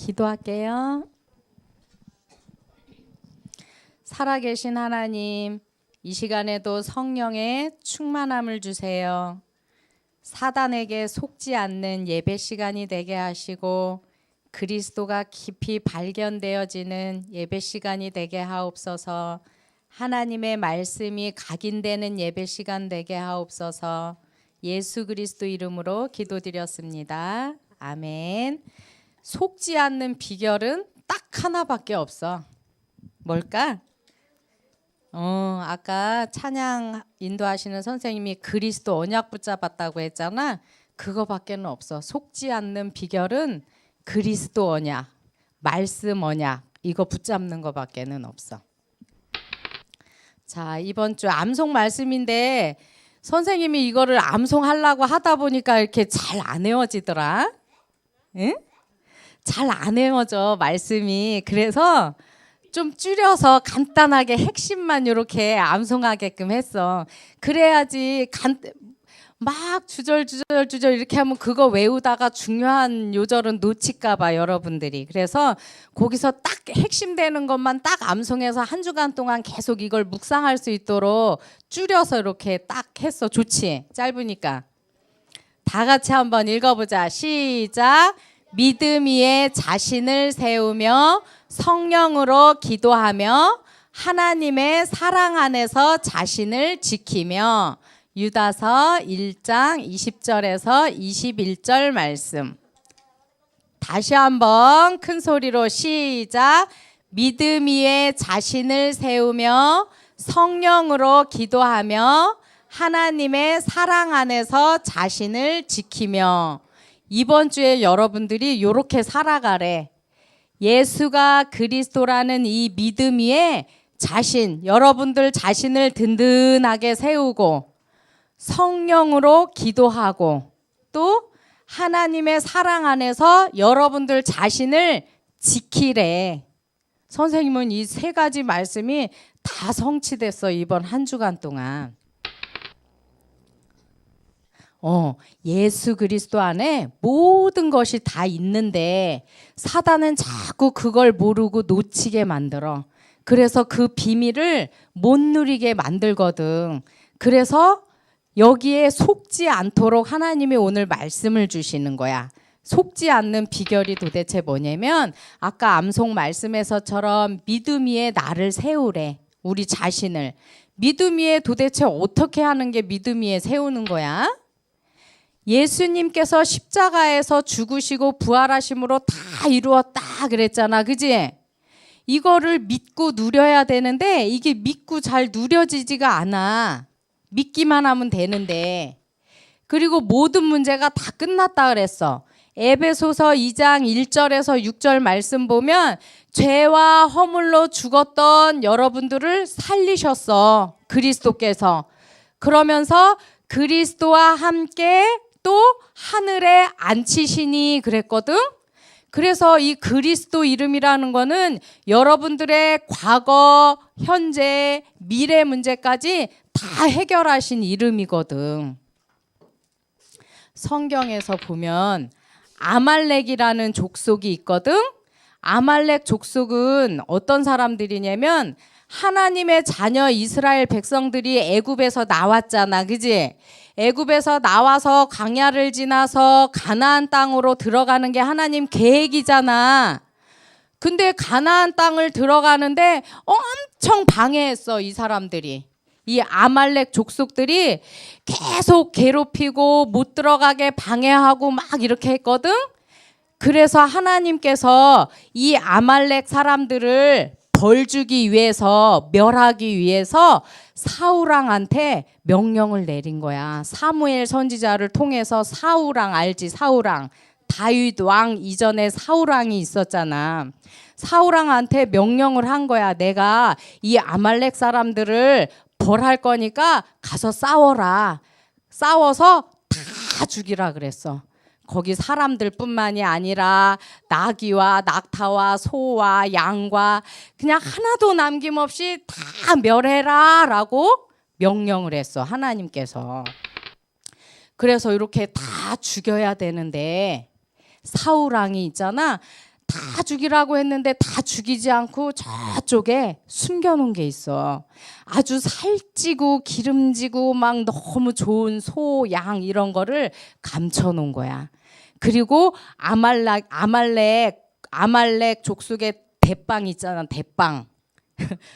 기도할게요. 살아계신 하나님, 이 시간에도 성령의 충만함을 주세요. 사단에게 속지 않는 예배 시간이 되게 하시고 그리스도가 깊이 발견되어지는 예배 시간이 되게 하옵소서. 하나님의 말씀이 각인되는 예배 시간 되게 하옵소서. 예수 그리스도 이름으로 기도드렸습니다. 아멘. 속지 않는 비결은 딱 하나밖에 없어. 뭘까? 아까 찬양 인도하시는 선생님이 그리스도 언약 붙잡았다고 했잖아. 그거밖에는 없어. 속지 않는 비결은 그리스도 언약, 말씀 언약, 이거 붙잡는 거밖에는 없어. 자, 이번 주 암송 말씀인데 선생님이 이거를 암송하려고 하다 보니까 이렇게 잘 안 외워지더라. 응? 잘 안 외워져 말씀이. 그래서 좀 줄여서 간단하게 핵심만 이렇게 암송하게끔 했어. 그래야지 막 주절 이렇게 하면 그거 외우다가 중요한 요절은 놓칠까 봐 여러분들이. 그래서 거기서 딱 핵심 되는 것만 딱 암송해서 한 주간 동안 계속 이걸 묵상할 수 있도록 줄여서 이렇게 딱 했어. 좋지? 짧으니까. 다 같이 한번 읽어보자. 시작. 믿음 위에 자신을 세우며 성령으로 기도하며 하나님의 사랑 안에서 자신을 지키며. 유다서 1장 20절에서 21절 말씀. 다시 한번 큰 소리로 시작. 믿음 위에 자신을 세우며 성령으로 기도하며 하나님의 사랑 안에서 자신을 지키며. 이번 주에 여러분들이 이렇게 살아가래. 예수가 그리스도라는 이 믿음 위에 여러분들 자신을 든든하게 세우고 성령으로 기도하고 또 하나님의 사랑 안에서 여러분들 자신을 지키래. 선생님은 이 세 가지 말씀이 다 성취됐어. 이번 한 주간 동안. 예수 그리스도 안에 모든 것이 다 있는데 사단은 자꾸 그걸 모르고 놓치게 만들어. 그래서 그 비밀을 못 누리게 만들거든. 그래서 여기에 속지 않도록 하나님이 오늘 말씀을 주시는 거야. 속지 않는 비결이 도대체 뭐냐면 아까 암송 말씀에서처럼 믿음 위에 나를 세우래. 우리 자신을. 믿음 위에 도대체 어떻게 하는 게 믿음 위에 세우는 거야? 예수님께서 십자가에서 죽으시고 부활하심으로 다 이루었다 그랬잖아. 그지? 이거를 믿고 누려야 되는데 이게 믿고 잘 누려지지가 않아. 믿기만 하면 되는데. 그리고 모든 문제가 다 끝났다 그랬어. 에베소서 2장 1절에서 6절 말씀 보면 죄와 허물로 죽었던 여러분들을 살리셨어. 그리스도께서. 그러면서 그리스도와 함께 또 하늘에 앉히시니 그랬거든. 그래서 이 그리스도 이름이라는 거는 여러분들의 과거, 현재, 미래 문제까지 다 해결하신 이름이거든. 성경에서 보면 아말렉이라는 족속이 있거든. 아말렉 족속은 어떤 사람들이냐면 하나님의 자녀 이스라엘 백성들이 애굽에서 나왔잖아. 그지? 애굽에서 나와서 광야를 지나서 가나안 땅으로 들어가는 게 하나님 계획이잖아. 근데 가나안 땅을 들어가는데 엄청 방해했어. 이 사람들이. 이 아말렉 족속들이 계속 괴롭히고 못 들어가게 방해하고 막 이렇게 했거든. 그래서 하나님께서 이 아말렉 사람들을 벌 주기 위해서, 멸하기 위해서 사울왕한테 명령을 내린 거야. 사무엘 선지자를 통해서. 사울왕 알지? 사울왕. 다윗 왕 이전에 사울왕이 있었잖아. 사울왕한테 명령을 한 거야. 내가 이 아말렉 사람들을 벌할 거니까 가서 싸워라. 싸워서 다 죽이라 그랬어. 거기 사람들뿐만이 아니라 나귀와 낙타와 소와 양과 그냥 하나도 남김없이 다 멸해라 라고 명령을 했어. 하나님께서. 그래서 이렇게 다 죽여야 되는데 사울왕이 있잖아. 다 죽이라고 했는데 다 죽이지 않고 저쪽에 숨겨놓은 게 있어. 아주 살찌고 기름지고 막 너무 좋은 소, 양 이런 거를 감춰놓은 거야. 그리고 아말렉 족속의 대빵 있잖아. 대빵.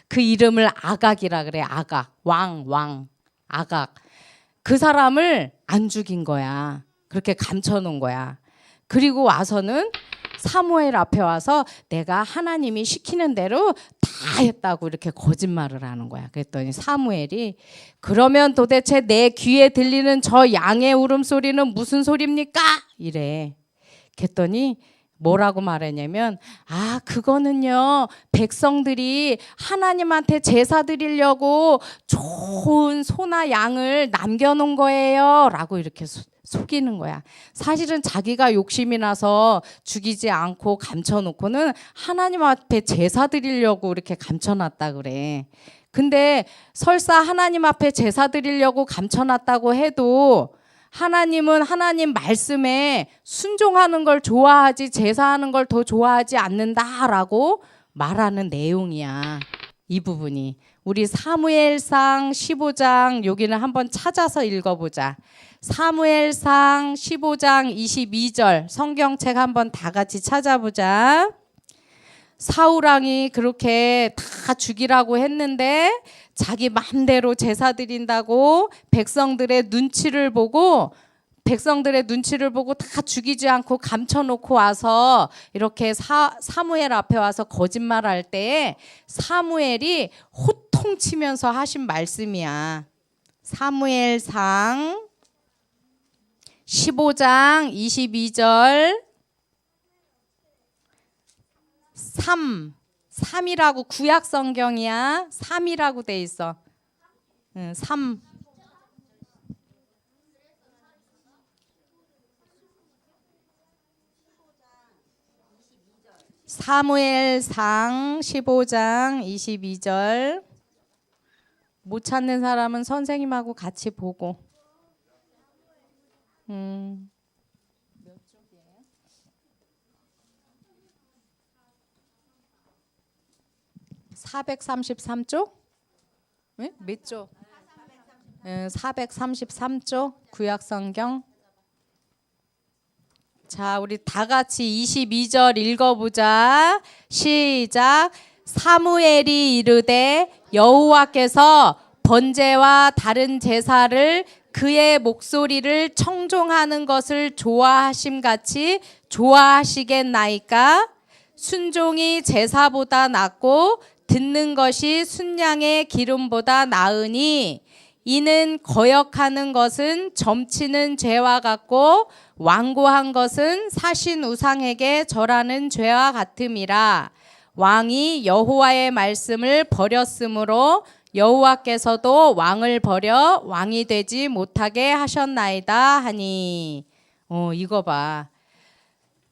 그 이름을 아각이라 그래. 아각. 왕. 아각. 그 사람을 안 죽인 거야. 그렇게 감춰놓은 거야. 그리고 와서는 사무엘 앞에 와서 내가 하나님이 시키는 대로 다 했다고 이렇게 거짓말을 하는 거야. 그랬더니 사무엘이 그러면 도대체 내 귀에 들리는 저 양의 울음소리는 무슨 소리입니까? 이래. 그랬더니 뭐라고 말했냐면 그거는요 백성들이 하나님한테 제사 드리려고 좋은 소나 양을 남겨놓은 거예요 라고 이렇게 속이는 거야. 사실은 자기가 욕심이 나서 죽이지 않고 감춰놓고는 하나님 앞에 제사 드리려고 이렇게 감춰놨다 그래. 근데 설사 하나님 앞에 제사 드리려고 감춰놨다고 해도 하나님은 하나님 말씀에 순종하는 걸 좋아하지 제사하는 걸 더 좋아하지 않는다라고 말하는 내용이야. 이 부분이 우리 사무엘상 15장 여기는 한번 찾아서 읽어보자. 사무엘상 15장 22절 성경책 한번 다 같이 찾아보자. 사울왕이 그렇게 다 죽이라고 했는데 자기 마음대로 제사 드린다고 백성들의 눈치를 보고 다 죽이지 않고 감춰놓고 와서 이렇게 사무엘 앞에 와서 거짓말할 때에 사무엘이 호통치면서 하신 말씀이야. 사무엘상 15장 22절 3이라고 구약 성경이야. 3이라고 돼 있어. 3. 사무엘상 15장 22절. 못 찾는 사람은 선생님하고 같이 보고. 433쪽? 네? 몇 쪽? 433쪽 구약성경. 자, 우리 다 같이 22절 읽어보자. 시작. 사무엘이 이르되 여호와께서 번제와 다른 제사를 그의 목소리를 청종하는 것을 좋아하심같이 좋아하시겠나이까? 순종이 제사보다 낫고 듣는 것이 순양의 기름보다 나으니 이는 거역하는 것은 점치는 죄와 같고 완고한 것은 사신 우상에게 절하는 죄와 같음이라. 왕이 여호와의 말씀을 버렸으므로 여호와께서도 왕을 버려 왕이 되지 못하게 하셨나이다 하니. 이거 봐.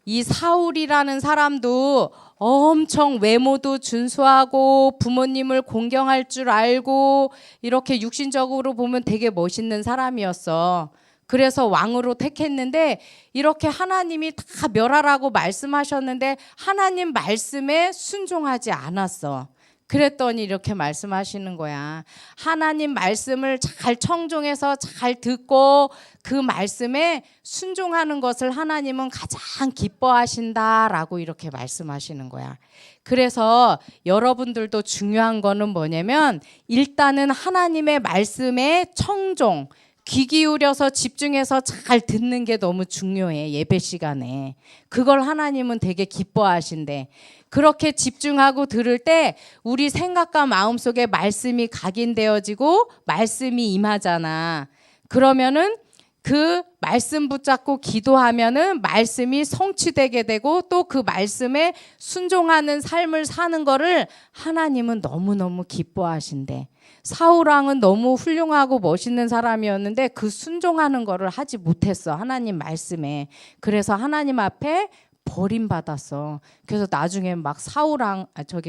이 사울이라는 사람도 엄청 외모도 준수하고 부모님을 공경할 줄 알고 이렇게 육신적으로 보면 되게 멋있는 사람이었어. 그래서 왕으로 택했는데 이렇게 하나님이 다 멸하라고 말씀하셨는데 하나님 말씀에 순종하지 않았어. 그랬더니 이렇게 말씀하시는 거야. 하나님 말씀을 잘 청종해서 잘 듣고 그 말씀에 순종하는 것을 하나님은 가장 기뻐하신다라고 이렇게 말씀하시는 거야. 그래서 여러분들도 중요한 거는 뭐냐면 일단은 하나님의 말씀에 청종, 귀 기울여서 집중해서 잘 듣는 게 너무 중요해. 예배 시간에. 그걸 하나님은 되게 기뻐하신대. 그렇게 집중하고 들을 때 우리 생각과 마음속에 말씀이 각인되어지고 말씀이 임하잖아. 그러면은 그 말씀 붙잡고 기도하면은 말씀이 성취되게 되고 또 그 말씀에 순종하는 삶을 사는 거를 하나님은 너무너무 기뻐하신대. 사울왕은 너무 훌륭하고 멋있는 사람이었는데 그 순종하는 거를 하지 못했어. 하나님 말씀에. 그래서 하나님 앞에 버림받았어. 그래서 나중에 막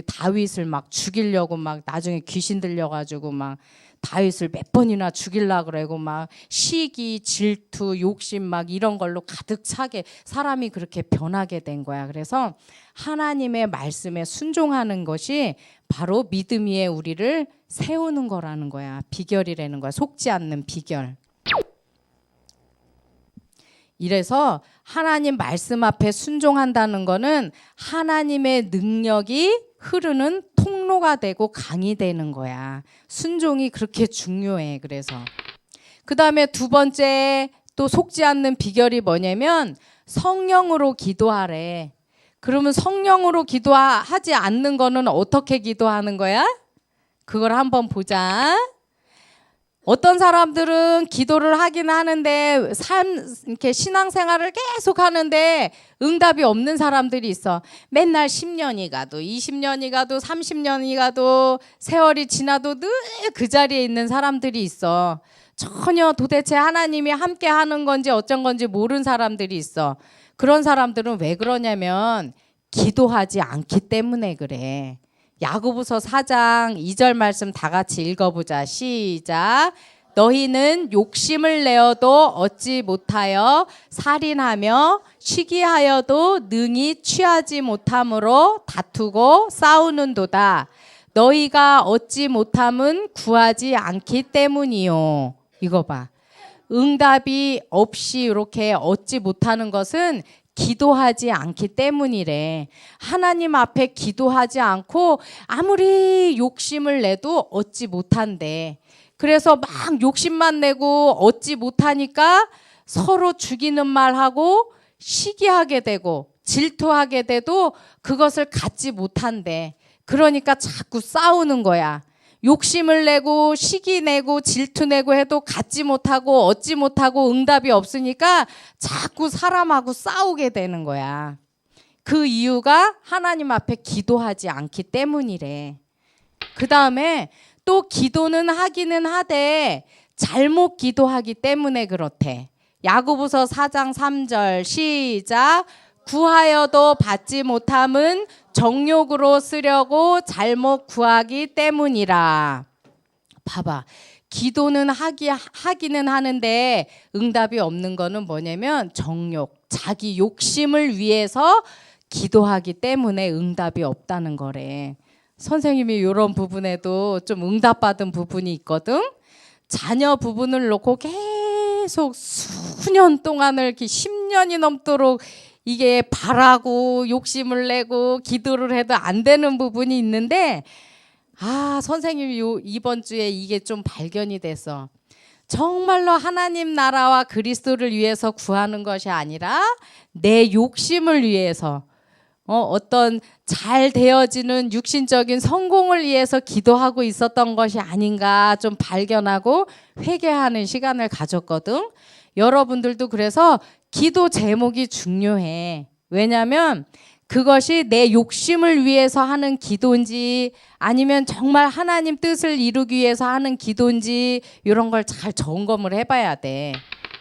다윗을 막 죽이려고 막 나중에 귀신 들려가지고 막 다윗을 몇 번이나 죽이려고 그러고 막 시기, 질투, 욕심 막 이런 걸로 가득 차게 사람이 그렇게 변하게 된 거야. 그래서 하나님의 말씀에 순종하는 것이 바로 믿음 위에 우리를 세우는 거라는 거야. 비결이라는 거야. 속지 않는 비결. 이래서 하나님 말씀 앞에 순종한다는 거는 하나님의 능력이 흐르는 통로가 되고 강이 되는 거야. 순종이 그렇게 중요해. 그래서 그 다음에 두 번째 또 속지 않는 비결이 뭐냐면 성령으로 기도하래. 그러면 성령으로 기도하지 않는 거는 어떻게 기도하는 거야? 그걸 한번 보자. 어떤 사람들은 기도를 하긴 하는데 이렇게 신앙생활을 계속 하는데 응답이 없는 사람들이 있어. 맨날 10년이 가도 20년이 가도 30년이 가도 세월이 지나도 늘 그 자리에 있는 사람들이 있어. 전혀 도대체 하나님이 함께 하는 건지 어쩐 건지 모르는 사람들이 있어. 그런 사람들은 왜 그러냐면 기도하지 않기 때문에 그래. 야고보서 4장 2절 말씀 다 같이 읽어보자. 시작. 너희는 욕심을 내어도 얻지 못하여 살인하며 시기하여도 능히 취하지 못함으로 다투고 싸우는도다. 너희가 얻지 못함은 구하지 않기 때문이요. 이거 봐. 응답이 없이 이렇게 얻지 못하는 것은 기도하지 않기 때문이래. 하나님 앞에 기도하지 않고 아무리 욕심을 내도 얻지 못한대. 그래서 막 욕심만 내고 얻지 못하니까 서로 죽이는 말하고 시기하게 되고 질투하게 돼도 그것을 갖지 못한대. 그러니까 자꾸 싸우는 거야. 욕심을 내고 시기 내고 질투 내고 해도 갖지 못하고 얻지 못하고 응답이 없으니까 자꾸 사람하고 싸우게 되는 거야. 그 이유가 하나님 앞에 기도하지 않기 때문이래. 그 다음에 또 기도는 하기는 하되 잘못 기도하기 때문에 그렇대. 야고보서 4장 3절 시작. 구하여도 받지 못함은 정욕으로 쓰려고 잘못 구하기 때문이라. 봐봐. 기도는 하기는 하는데 응답이 없는 거는 뭐냐면 정욕, 자기 욕심을 위해서 기도하기 때문에 응답이 없다는 거래. 선생님이 이런 부분에도 좀 응답받은 부분이 있거든. 자녀 부분을 놓고 계속 수년 동안을 이렇게 10년이 넘도록 이게 바라고 욕심을 내고 기도를 해도 안 되는 부분이 있는데 선생님이 이번 주에 이게 좀 발견이 됐어. 정말로 하나님 나라와 그리스도를 위해서 구하는 것이 아니라 내 욕심을 위해서 어떤 잘 되어지는 육신적인 성공을 위해서 기도하고 있었던 것이 아닌가 좀 발견하고 회개하는 시간을 가졌거든. 여러분들도 그래서 기도 제목이 중요해. 왜냐하면 그것이 내 욕심을 위해서 하는 기도인지 아니면 정말 하나님 뜻을 이루기 위해서 하는 기도인지 이런 걸 잘 점검을 해봐야 돼.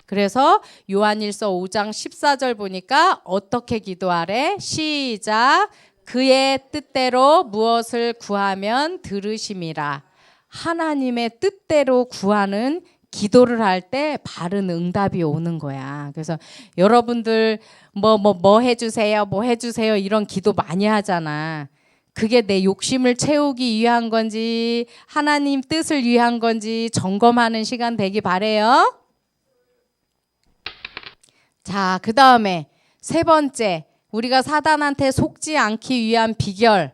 그래서 요한일서 5장 14절 보니까 어떻게 기도하래? 시작. 그의 뜻대로 무엇을 구하면 들으심이라. 하나님의 뜻대로 구하는 기도를 할 때 바른 응답이 오는 거야. 그래서 여러분들 뭐 해주세요, 뭐 해주세요 이런 기도 많이 하잖아. 그게 내 욕심을 채우기 위한 건지 하나님 뜻을 위한 건지 점검하는 시간 되기 바래요. 자, 그 다음에 세 번째, 우리가 사단한테 속지 않기 위한 비결,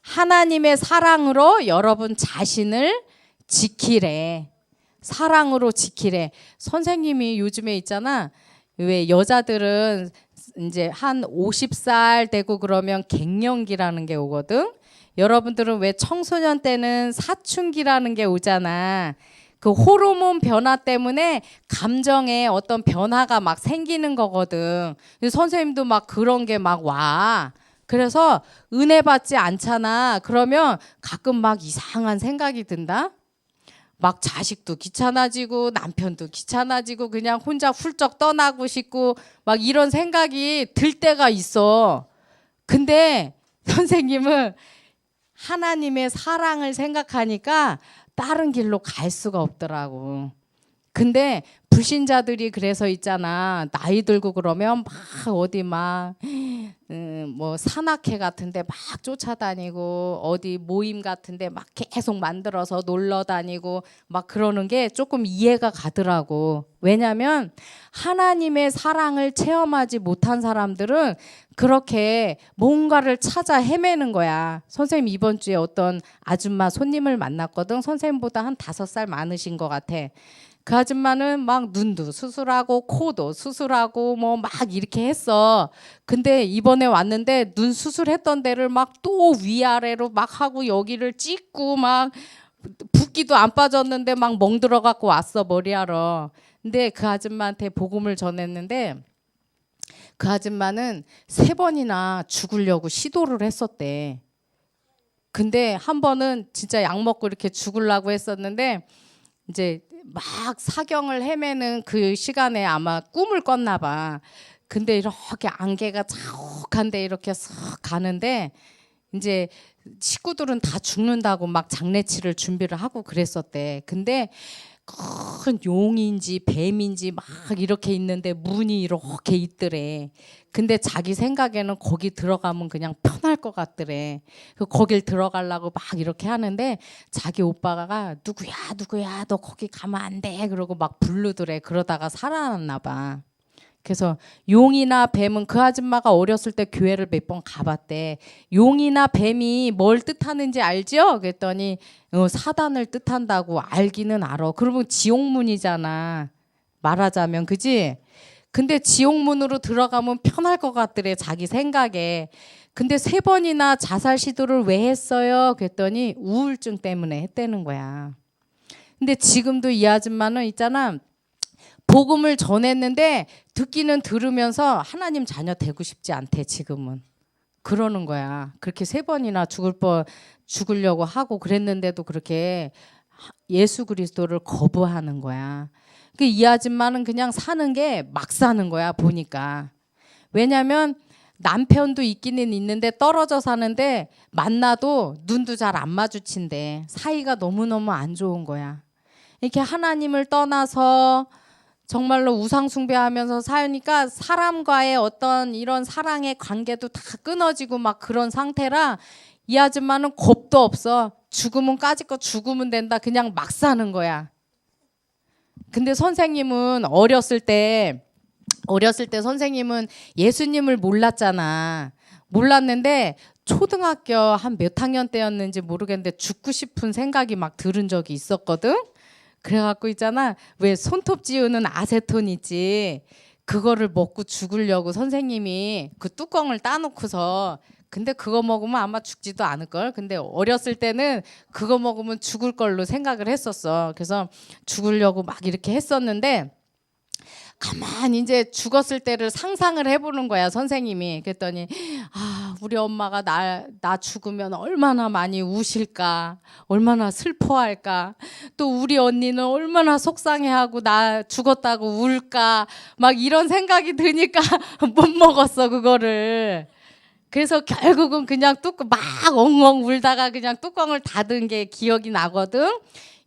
하나님의 사랑으로 여러분 자신을 지키래. 사랑으로 지키래. 선생님이 요즘에 있잖아. 왜 여자들은 이제 한 50살 되고 그러면 갱년기라는 게 오거든. 여러분들은 왜 청소년 때는 사춘기라는 게 오잖아. 그 호르몬 변화 때문에 감정에 어떤 변화가 막 생기는 거거든. 선생님도 막 그런 게 막 와. 그래서 은혜 받지 않잖아. 그러면 가끔 막 이상한 생각이 든다. 막 자식도 귀찮아지고 남편도 귀찮아지고 그냥 혼자 훌쩍 떠나고 싶고 막 이런 생각이 들 때가 있어. 근데 선생님은 하나님의 사랑을 생각하니까 다른 길로 갈 수가 없더라고. 근데 불신자들이 그래서 있잖아. 나이 들고 그러면 막 어디 막 뭐 산악회 같은데 막 쫓아다니고 어디 모임 같은데 막 계속 만들어서 놀러 다니고 막 그러는 게 조금 이해가 가더라고. 왜냐면 하나님의 사랑을 체험하지 못한 사람들은 그렇게 뭔가를 찾아 헤매는 거야. 선생님 이번 주에 어떤 아줌마 손님을 만났거든. 선생님보다 한 5살 많으신 것 같아. 그 아줌마는 막 눈도 수술하고 코도 수술하고 뭐 막 이렇게 했어. 근데 이번에 왔는데 눈 수술했던 데를 막 또 위아래로 막 하고 여기를 찍고 막 붓기도 안 빠졌는데 막 멍들어 갖고 왔어, 머리하러. 근데 그 아줌마한테 복음을 전했는데 그 아줌마는 3번이나 죽으려고 시도를 했었대. 근데 한 번은 진짜 약 먹고 이렇게 죽으려고 했었는데 이제 막 사경을 헤매는 그 시간에 아마 꿈을 꿨나 봐. 근데 이렇게 안개가 자욱한데 이렇게 쓱 가는데 이제 식구들은 다 죽는다고 막 장례치를 준비를 하고 그랬었대. 근데 큰 용인지 뱀인지 막 이렇게 있는데 문이 이렇게 있더래. 근데 자기 생각에는 거기 들어가면 그냥 편할 것 같더래. 거길 들어가려고 막 이렇게 하는데 자기 오빠가 누구야 누구야 너 거기 가면 안 돼 그러고 막 부르더래. 그러다가 살아났나 봐. 그래서 용이나 뱀은 그 아줌마가 어렸을 때 교회를 몇 번 가봤대. 용이나 뱀이 뭘 뜻하는지 알죠? 그랬더니 사단을 뜻한다고 알기는 알아. 그러면 지옥문이잖아. 말하자면 그지? 근데 지옥문으로 들어가면 편할 것 같더래 자기 생각에. 근데 3번이나 자살 시도를 왜 했어요? 그랬더니 우울증 때문에 했다는 거야. 근데 지금도 이 아줌마는 있잖아. 복음을 전했는데 듣기는 들으면서 하나님 자녀 되고 싶지 않대 지금은. 그러는 거야. 그렇게 3번이나 죽으려고 하고 그랬는데도 그렇게 예수 그리스도를 거부하는 거야. 이 아줌마는 그냥 사는 게 막 사는 거야 보니까. 왜냐면 남편도 있기는 있는데 떨어져 사는데 만나도 눈도 잘 안 마주친대. 사이가 너무너무 안 좋은 거야. 이렇게 하나님을 떠나서 정말로 우상 숭배하면서 사니까 사람과의 어떤 이런 사랑의 관계도 다 끊어지고 막 그런 상태라 이 아줌마는 겁도 없어. 죽으면 까짓거 죽으면 된다. 그냥 막 사는 거야. 근데 선생님은 어렸을 때 선생님은 예수님을 몰랐잖아. 몰랐는데 초등학교 한 몇 학년 때였는지 모르겠는데 죽고 싶은 생각이 막 들은 적이 있었거든. 그래갖고 있잖아. 왜 손톱 지우는 아세톤 있지. 그거를 먹고 죽으려고 선생님이 그 뚜껑을 따놓고서 근데 그거 먹으면 아마 죽지도 않을걸. 근데 어렸을 때는 그거 먹으면 죽을 걸로 생각을 했었어. 그래서 죽으려고 막 이렇게 했었는데 가만히 이제 죽었을 때를 상상을 해보는 거야 선생님이. 그랬더니 우리 엄마가 나 죽으면 얼마나 많이 우실까, 얼마나 슬퍼할까, 또 우리 언니는 얼마나 속상해하고 나 죽었다고 울까, 막 이런 생각이 드니까 못 먹었어 그거를. 그래서 결국은 그냥 뚜껑 막 엉엉 울다가 그냥 뚜껑을 닫은 게 기억이 나거든.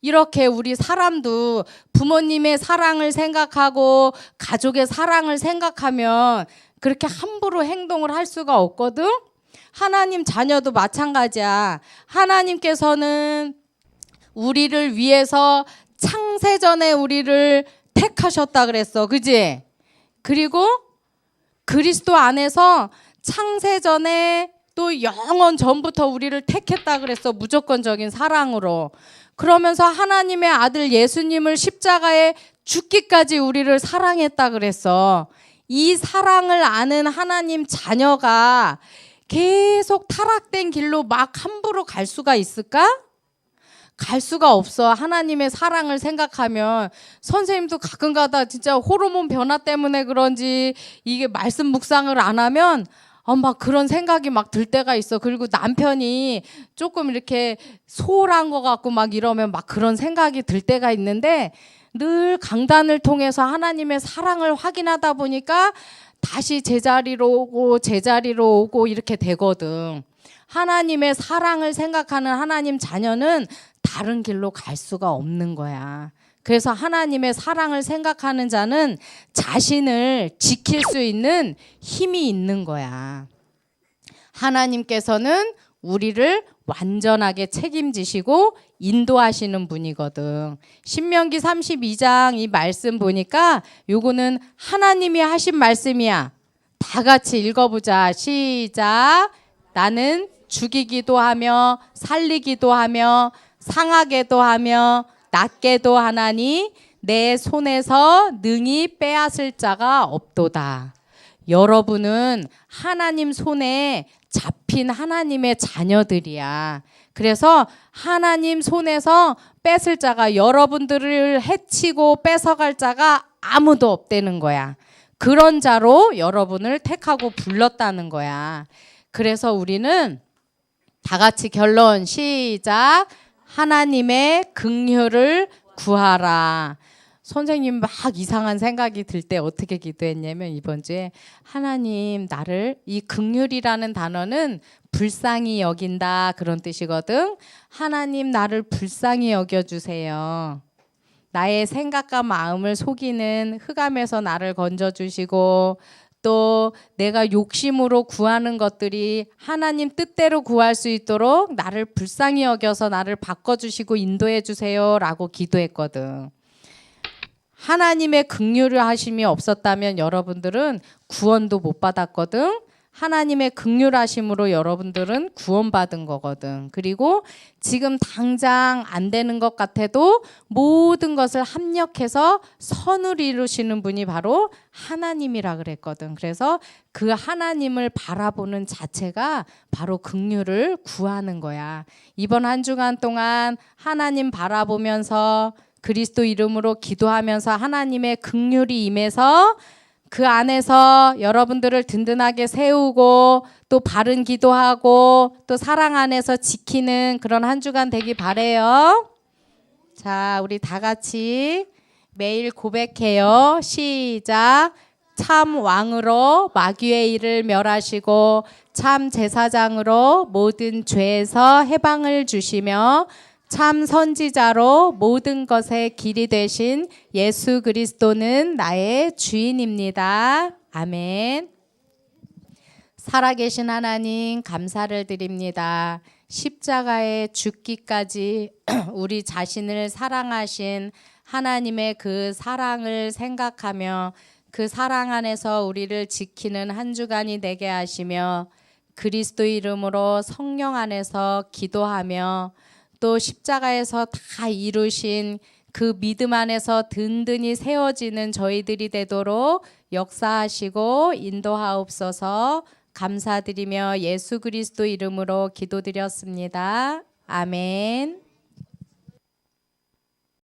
이렇게 우리 사람도 부모님의 사랑을 생각하고 가족의 사랑을 생각하면 그렇게 함부로 행동을 할 수가 없거든. 하나님 자녀도 마찬가지야. 하나님께서는 우리를 위해서 창세전에 우리를 택하셨다 그랬어. 그지? 그리고 그리스도 안에서 창세전에 또 영원 전부터 우리를 택했다 그랬어. 무조건적인 사랑으로. 그러면서 하나님의 아들 예수님을 십자가에 죽기까지 우리를 사랑했다 그랬어. 이 사랑을 아는 하나님 자녀가 계속 타락된 길로 막 함부로 갈 수가 있을까? 갈 수가 없어. 하나님의 사랑을 생각하면. 선생님도 가끔가다 진짜 호르몬 변화 때문에 그런지 이게 말씀 묵상을 안 하면 막 그런 생각이 막 들 때가 있어. 그리고 남편이 조금 이렇게 소홀한 것 같고 막 이러면 막 그런 생각이 들 때가 있는데 늘 강단을 통해서 하나님의 사랑을 확인하다 보니까 다시 제자리로 오고 이렇게 되거든. 하나님의 사랑을 생각하는 하나님 자녀는 바른 길로 갈 수가 없는 거야. 그래서 하나님의 사랑을 생각하는 자는 자신을 지킬 수 있는 힘이 있는 거야. 하나님께서는 우리를 완전하게 책임지시고 인도하시는 분이거든. 신명기 32장 이 말씀 보니까 요거는 하나님이 하신 말씀이야. 다 같이 읽어보자. 시작. 나는 죽이기도 하며 살리기도 하며 상하게도 하며 낫게도 하나니 내 손에서 능히 빼앗을 자가 없도다. 여러분은 하나님 손에 잡힌 하나님의 자녀들이야. 그래서 하나님 손에서 뺏을 자가, 여러분들을 해치고 뺏어갈 자가 아무도 없다는 거야. 그런 자로 여러분을 택하고 불렀다는 거야. 그래서 우리는 다 같이 결론 시작. 하나님의 긍휼을 구하라. 선생님 막 이상한 생각이 들 때 어떻게 기도했냐면 이번 주에 하나님 나를, 이 긍휼이라는 단어는 불쌍히 여긴다 그런 뜻이거든. 하나님 나를 불쌍히 여겨주세요. 나의 생각과 마음을 속이는 흑암에서 나를 건져주시고 또 내가 욕심으로 구하는 것들이 하나님 뜻대로 구할 수 있도록 나를 불쌍히 여겨서 나를 바꿔주시고 인도해 주세요 라고 기도했거든. 하나님의 긍휼을 하심이 없었다면 여러분들은 구원도 못 받았거든. 하나님의 긍휼하심으로 여러분들은 구원받은 거거든. 그리고 지금 당장 안 되는 것 같아도 모든 것을 합력해서 선을 이루시는 분이 바로 하나님이라 그랬거든. 그래서 그 하나님을 바라보는 자체가 바로 긍휼을 구하는 거야. 이번 한 주간 동안 하나님 바라보면서 그리스도 이름으로 기도하면서 하나님의 긍휼이 임해서 그 안에서 여러분들을 든든하게 세우고 또 바른 기도하고 또 사랑 안에서 지키는 그런 한 주간 되기 바래요. 자, 우리 다 같이 매일 고백해요. 시작. 참 왕으로 마귀의 일을 멸하시고 참 제사장으로 모든 죄에서 해방을 주시며 참 선지자로 모든 것의 길이 되신 예수 그리스도는 나의 주인입니다. 아멘. 살아계신 하나님 감사를 드립니다. 십자가에 죽기까지 우리 자신을 사랑하신 하나님의 그 사랑을 생각하며 그 사랑 안에서 우리를 지키는 한 주간이 되게 하시며 그리스도 이름으로 성령 안에서 기도하며 또 십자가에서 다 이루신 그 믿음 안에서 든든히 세워지는 저희들이 되도록 역사하시고 인도하옵소서. 감사드리며 예수 그리스도 이름으로 기도드렸습니다. 아멘.